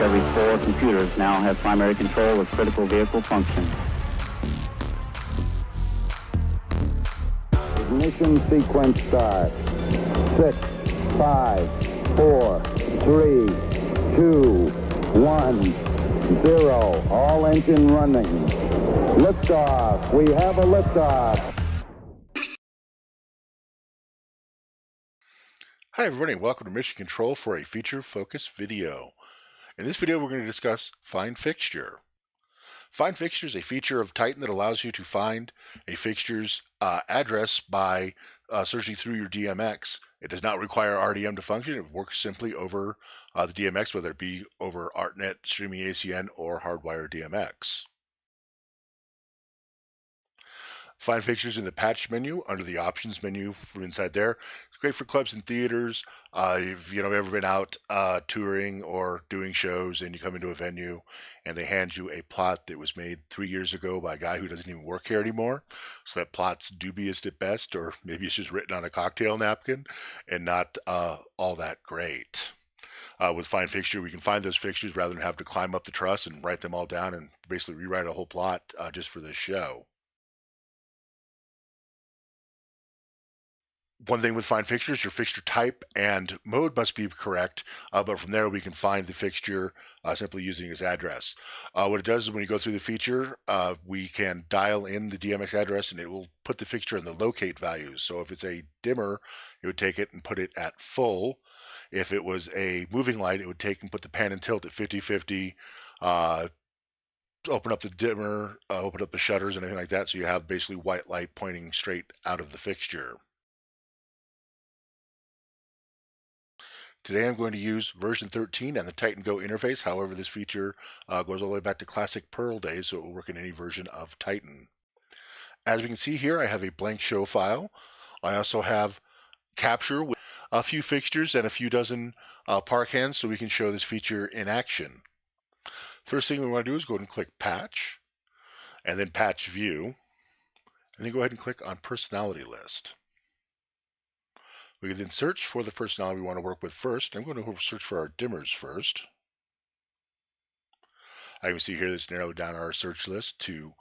every 4 computers now have primary control of critical vehicle functions. Ignition sequence start. 6, 5, 4, 3, 2, 1, 0. All engine running. Liftoff. We have a liftoff. Hi everybody, and welcome to Mission Control for a feature-focused video. In this video we're going to discuss Find Fixture. Find Fixture is a feature of Titan that allows you to find a fixture's address by searching through your DMX. It does not require RDM to function. It works simply over the DMX, whether it be over ArtNet, streaming ACN, or hardwired DMX. Find Fixtures in the patch menu under the options menu from inside there. It's great for clubs and theaters. If you've ever been out touring or doing shows and you come into a venue and they hand you a plot that was made 3 years ago by a guy who doesn't even work here anymore. So that plot's dubious at best, or maybe it's just written on a cocktail napkin and not all that great. With Find Fixture, we can find those fixtures rather than have to climb up the truss and write them all down and basically rewrite a whole plot just for this show. One thing with Find Fixtures, your fixture type and mode must be correct, but from there we can find the fixture simply using its address. What it does is when you go through the feature, we can dial in the DMX address and it will put the fixture in the locate values. So if it's a dimmer, it would take it and put it at full. If it was a moving light, it would take and put the pan and tilt at 50-50, open up the dimmer, open up the shutters and anything like that, so you have basically white light pointing straight out of the fixture. Today I'm going to use version 13 and the Titan Go interface. However, this feature goes all the way back to classic Perl days, so it will work in any version of Titan. As we can see here, I have a blank show file. I also have capture with a few fixtures and a few dozen park hands so we can show this feature in action. First thing we want to do is go ahead and click Patch, and then Patch View, and then go ahead and click on Personality List. We can then search for the personality we want to work with first. I'm going to search for our dimmers first. I can see here it's narrowed down our search list to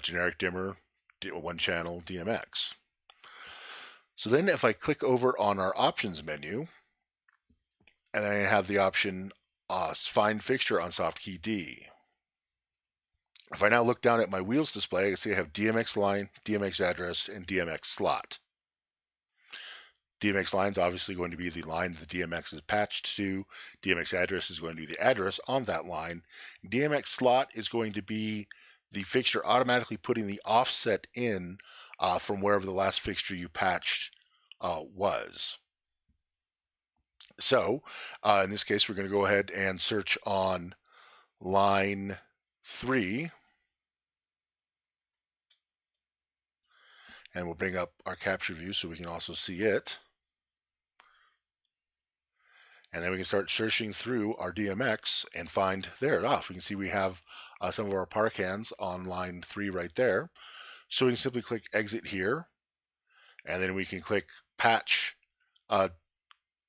generic dimmer, one channel DMX. So then if I click over on our options menu, and then I have the option Find Fixture on soft key D. If I now look down at my wheels display, I can see I have DMX line, DMX address, and DMX slot. DMX line is obviously going to be the line the DMX is patched to. DMX address is going to be the address on that line. DMX slot is going to be the fixture automatically putting the offset in from wherever the last fixture you patched was. So in this case, we're going to go ahead and search on line 3. And we'll bring up our capture view so we can also see it. And then we can start searching through our DMX and find there. We can see we have some of our park hands on line 3 right there. So we can simply click exit here, and then we can click patch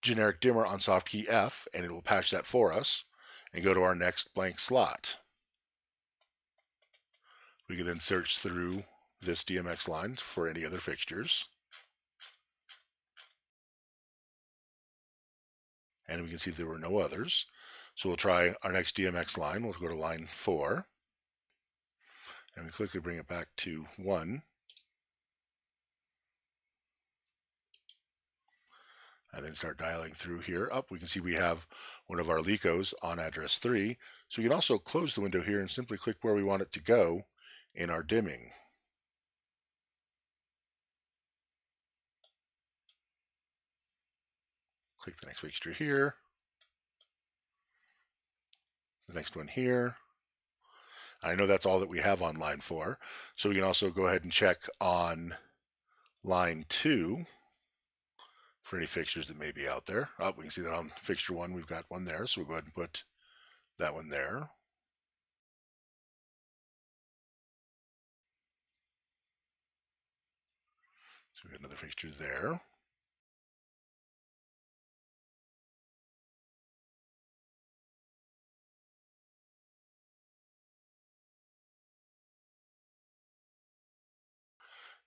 generic dimmer on soft key F, and it will patch that for us, and go to our next blank slot. We can then search through this DMX line for any other fixtures. And we can see there were no others. So we'll try our next DMX line. We'll go to line 4. And we quickly bring it back to 1. And then start dialing through here. We can see we have one of our LECOs on address 3. So we can also close the window here and simply click where we want it to go in our dimming. Click the next fixture here, the next one here. I know that's all that we have on line 4, so we can also go ahead and check on line 2 for any fixtures that may be out there. We can see that on fixture 1 we've got one there, so we'll go ahead and put that one there. So we got another fixture there.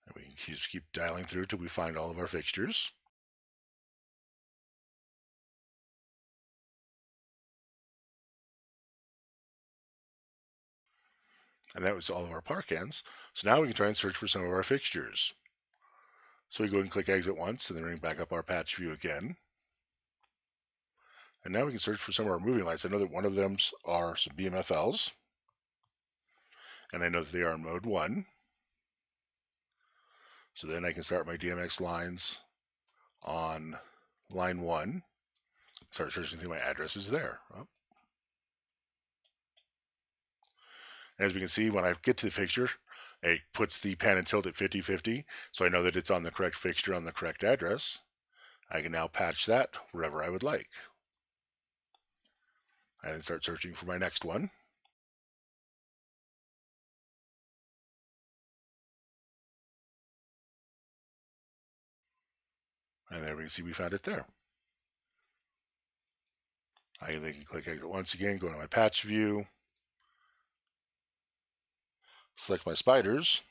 And we can just keep dialing through till we find all of our fixtures. And that was all of our park ends. So now we can try and search for some of our fixtures. So we go and click exit once, and then bring back up our patch view again. And now we can search for some of our moving lights. I know that one of them are some BMFLs. And I know that they are in mode 1. So then I can start my DMX lines on line 1. Start searching through my addresses there. Oh. As we can see, when I get to the fixture, it puts the pan and tilt at 50-50, so I know that it's on the correct fixture on the correct address. I can now patch that wherever I would like. And then start searching for my next one. And there we can see we found it there. I can then click exit once again, go to my patch view, select my spiders.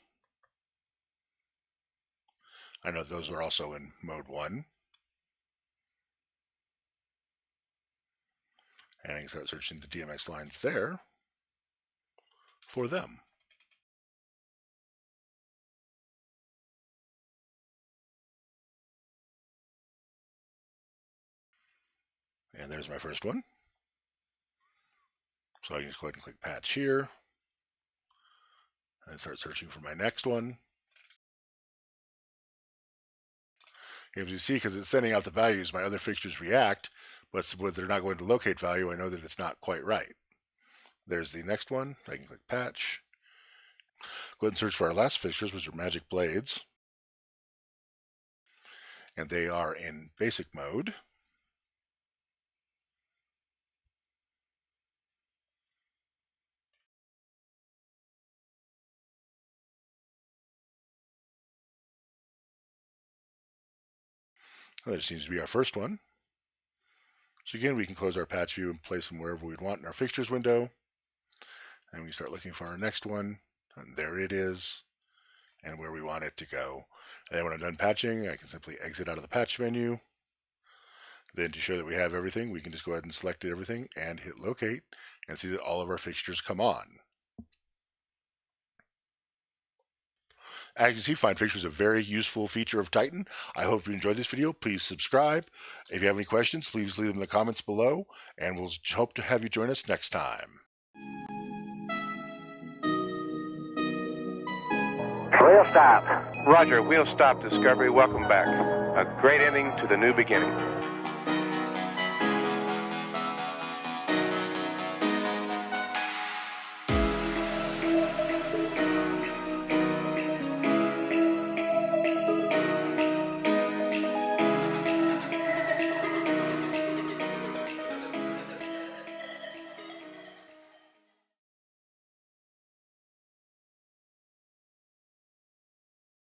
I know those are also in mode 1. And I can start searching the DMX lines there for them. And there's my first one. So I can just go ahead and click patch here and start searching for my next one. As you see, because it's sending out the values, my other fixtures react, but they're not going to locate value, I know that it's not quite right. There's the next one. I can click patch. Go ahead and search for our last fixtures, which are magic blades. And they are in basic mode. That seems to be our first one. So again, we can close our patch view and place them wherever we'd want in our fixtures window. And we start looking for our next one. And there it is, and where we want it to go. And then when I'm done patching, I can simply exit out of the patch menu. Then to show that we have everything, we can just go ahead and select everything and hit locate and see that all of our fixtures come on. As you can see, Find Fixture is a very useful feature of Titan. I hope you enjoyed this video. Please subscribe. If you have any questions, please leave them in the comments below, and we'll hope to have you join us next time. Wheel stop. Roger, wheel stop, Discovery. Welcome back. A great ending to the new beginning.